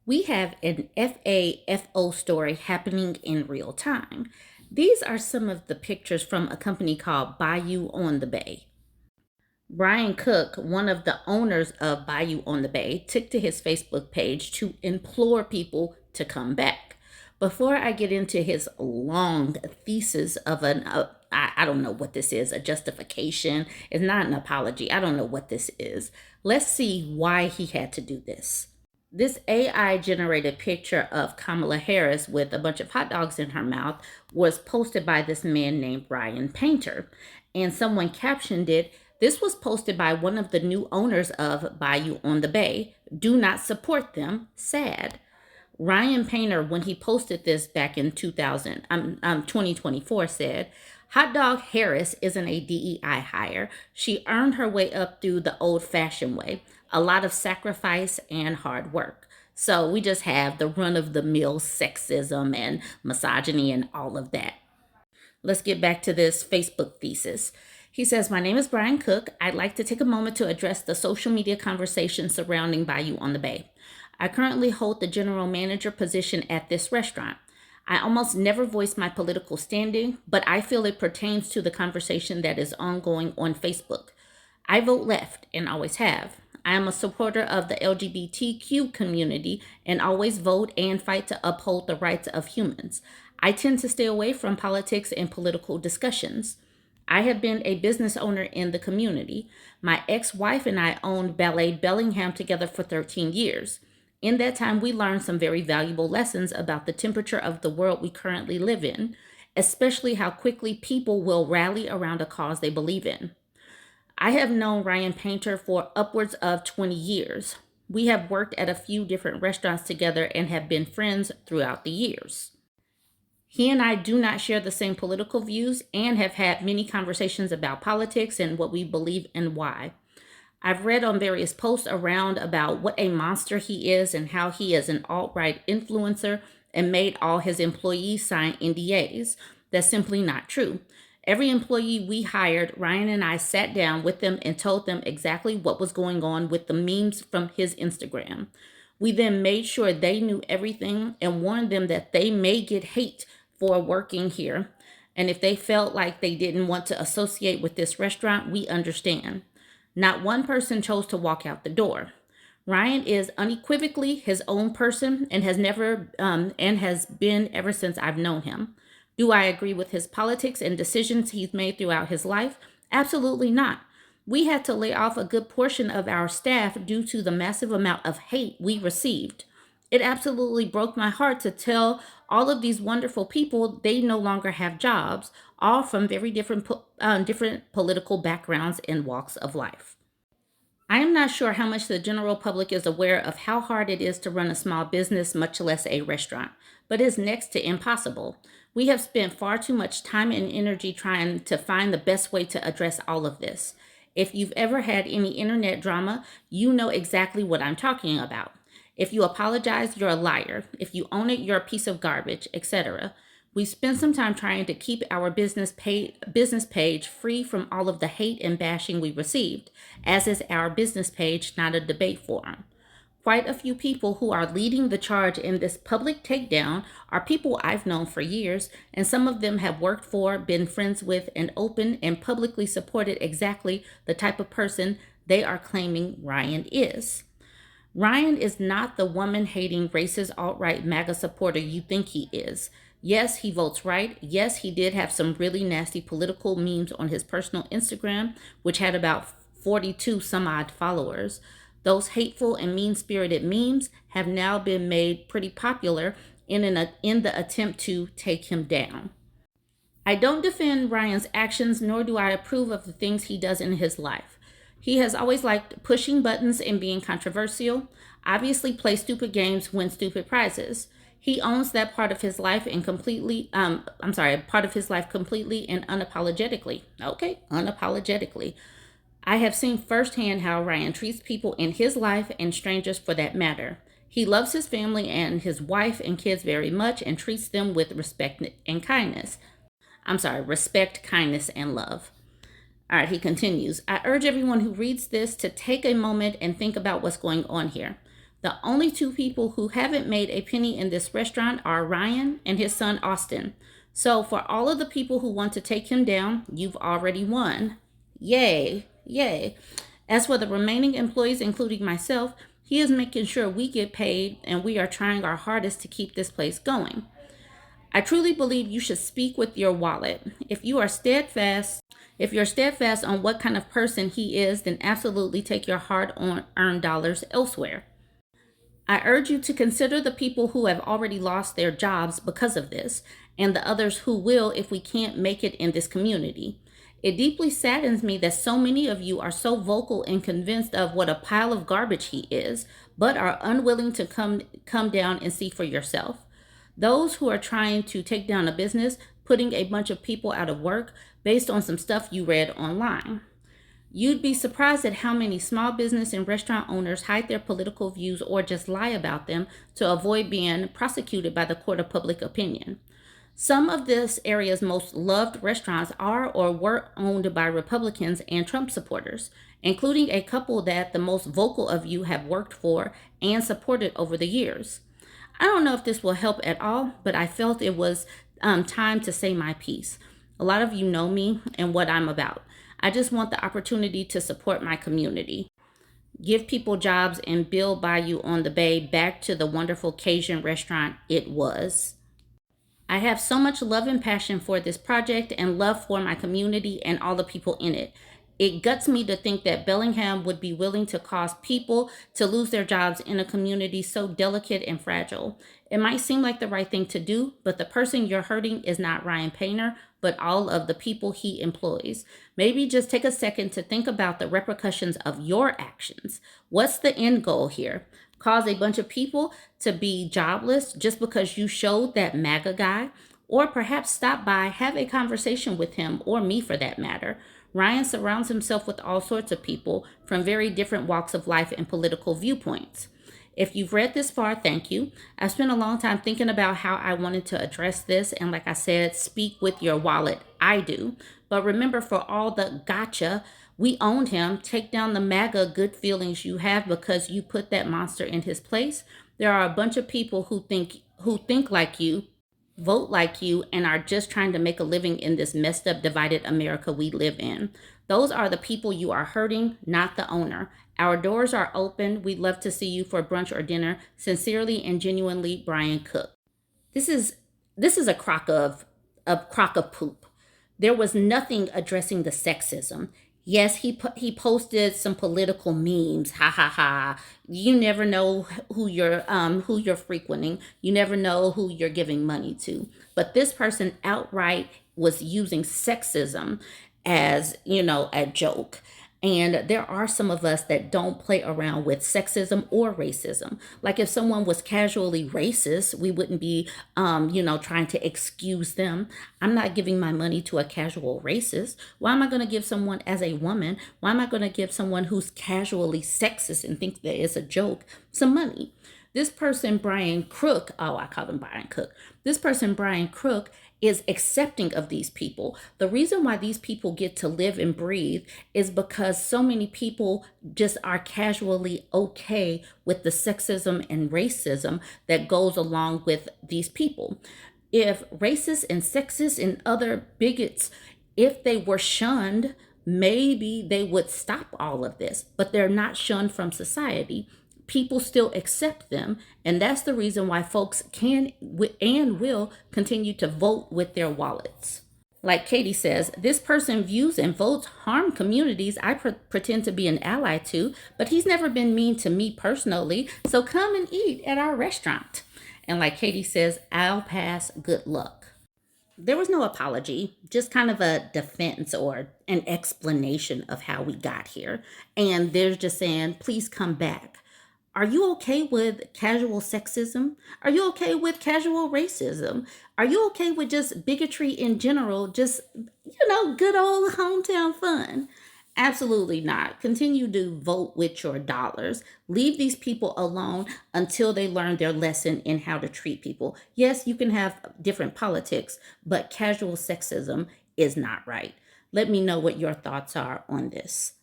we have an FAFO story happening in real time. These are some of the pictures from a company called Bayou on the Bay. Brian Cook, one of the owners of Bayou on the Bay, took to his Facebook page to implore people to come back. Before I get into his long thesis of I don't know what this is, a justification, it's not an apology, I don't know what this is. Let's see why he had to do this. This AI generated picture of Kamala Harris with a bunch of hot dogs in her mouth was posted by this man named Ryan Painter. And someone captioned it, "This was posted by one of the new owners of Bayou on the Bay. Do not support them. Sad." Ryan Painter, when he posted this back in 2024, said, "Hot Dog Harris isn't a DEI hire. She earned her way up through the old fashioned way, a lot of sacrifice and hard work." So we just have the run of the mill sexism and misogyny and all of that. Let's get back to this Facebook thesis. He says, "My name is Brian Cook. I'd like to take a moment to address the social media conversation surrounding Bayou on the Bay. I currently hold the general manager position at this restaurant. I almost never voice my political standing, but I feel it pertains to the conversation that is ongoing on Facebook. I vote left and always have. I am a supporter of the LGBTQ community and always vote and fight to uphold the rights of humans. I tend to stay away from politics and political discussions. I have been a business owner in the community. My ex-wife and I owned Ballet Bellingham together for 13 years. In that time, we learned some very valuable lessons about the temperature of the world we currently live in, especially how quickly people will rally around a cause they believe in. I have known Ryan Painter for upwards of 20 years. We have worked at a few different restaurants together and have been friends throughout the years. He and I do not share the same political views and have had many conversations about politics and what we believe and why. I've read on various posts around about what a monster he is and how he is an alt-right influencer and made all his employees sign NDAs. That's simply not true. Every employee we hired, Ryan and I sat down with them and told them exactly what was going on with the memes from his Instagram. We then made sure they knew everything and warned them that they may get hate for working here. And if they felt like they didn't want to associate with this restaurant, we understand. Not one person chose to walk out the door. Ryan is unequivocally his own person and has been ever since I've known him. Do I agree with his politics and decisions he's made throughout his life? Absolutely not. We had to lay off a good portion of our staff due to the massive amount of hate we received. It absolutely broke my heart to tell all of these wonderful people they no longer have jobs, all from very different political backgrounds and walks of life. I am not sure how much the general public is aware of how hard it is to run a small business, much less a restaurant, but it's next to impossible. We have spent far too much time and energy trying to find the best way to address all of this. If you've ever had any internet drama, you know exactly what I'm talking about. If you apologize, you're a liar. If you own it, you're a piece of garbage, etc. We spent some time trying to keep our business page free from all of the hate and bashing we received, as is our business page not a debate forum. Quite a few people who are leading the charge in this public takedown are people I've known for years, and some of them have worked for, been friends with, and open and publicly supported exactly the type of person they are claiming Ryan is. Ryan is not the woman-hating, racist, alt-right MAGA supporter you think he is. Yes, he votes right. Yes, he did have some really nasty political memes on his personal Instagram, which had about 42 some odd followers. Those hateful and mean-spirited memes have now been made pretty popular in the attempt to take him down. I don't defend Ryan's actions, nor do I approve of the things he does in his life. He has always liked pushing buttons and being controversial, obviously plays stupid games, win stupid prizes. He owns that part of his life and completely and unapologetically. Okay, unapologetically. I have seen firsthand how Ryan treats people in his life and strangers for that matter. He loves his family and his wife and kids very much and treats them with respect, kindness, and love. All right, he continues. I urge everyone who reads this to take a moment and think about what's going on here. The only two people who haven't made a penny in this restaurant are Ryan and his son Austin. So, for all of the people who want to take him down, you've already won. Yay, yay. As for the remaining employees, including myself, he is making sure we get paid and we are trying our hardest to keep this place going. I truly believe you should speak with your wallet. If you're steadfast on what kind of person he is, then absolutely take your hard-earned dollars elsewhere. I urge you to consider the people who have already lost their jobs because of this, and the others who will if we can't make it in this community. It deeply saddens me that so many of you are so vocal and convinced of what a pile of garbage he is, but are unwilling to come down and see for yourself. Those who are trying to take down a business, putting a bunch of people out of work based on some stuff you read online. You'd be surprised at how many small business and restaurant owners hide their political views or just lie about them to avoid being prosecuted by the court of public opinion. Some of this area's most loved restaurants are or were owned by Republicans and Trump supporters, including a couple that the most vocal of you have worked for and supported over the years. I don't know if this will help at all, but I felt it was time to say my piece. A lot of you know me and what I'm about. I just want the opportunity to support my community, give people jobs, and build Bayou on the Bay back to the wonderful Cajun restaurant it was. I have so much love and passion for this project and love for my community and all the people in it. It guts me to think that Bellingham would be willing to cause people to lose their jobs in a community so delicate and fragile. It might seem like the right thing to do, but the person you're hurting is not Ryan Painter, but all of the people he employs. Maybe just take a second to think about the repercussions of your actions. What's the end goal here? Cause a bunch of people to be jobless just because you showed that MAGA guy? Or perhaps stop by, have a conversation with him, or me for that matter. Ryan surrounds himself with all sorts of people from very different walks of life and political viewpoints. If you've read this far, thank you. I spent a long time thinking about how I wanted to address this, and like I said, speak with your wallet. I do. But remember, for all the gotcha, we owned him. Take down the MAGA good feelings you have because you put that monster in his place. There are a bunch of people who think like you, vote like you, and are just trying to make a living in this messed up, divided America we live in. Those are the people you are hurting, not the owner. Our doors are open. We'd love to see you for brunch or dinner. Sincerely and genuinely, Brian Cook. This is a crock of poop. There was nothing addressing the sexism. Yes, he posted some political memes. Ha ha ha. You never know who you're frequenting. You never know who you're giving money to. But this person outright was using sexism as, a joke. And there are some of us that don't play around with sexism or racism. Like if someone was casually racist, we wouldn't be, trying to excuse them. I'm not giving my money to a casual racist. Why am I going to give someone as a woman? Why am I going to give someone who's casually sexist and thinks that it's a joke some money? This person, Brian Crook, I call him Brian Cook. This person, Brian Crook, is accepting of these people. The reason why these people get to live and breathe is because so many people just are casually okay with the sexism and racism that goes along with these people. If racists and sexists and other bigots, if they were shunned, maybe they would stop all of this, but they're not shunned from society. People still accept them, and that's the reason why folks can and will continue to vote with their wallets. Like Katie says, this person views and votes harm communities I pretend to be an ally to, but he's never been mean to me personally, so come and eat at our restaurant. And like Katie says, I'll pass, good luck. There was no apology, just kind of a defense or an explanation of how we got here. And they're just saying, please come back. Are you okay with casual sexism? Are you okay with casual racism? Are you okay with just bigotry in general? Just, good old hometown fun? Absolutely not. Continue to vote with your dollars. Leave these people alone until they learn their lesson in how to treat people. Yes, you can have different politics, but casual sexism is not right. Let me know what your thoughts are on this.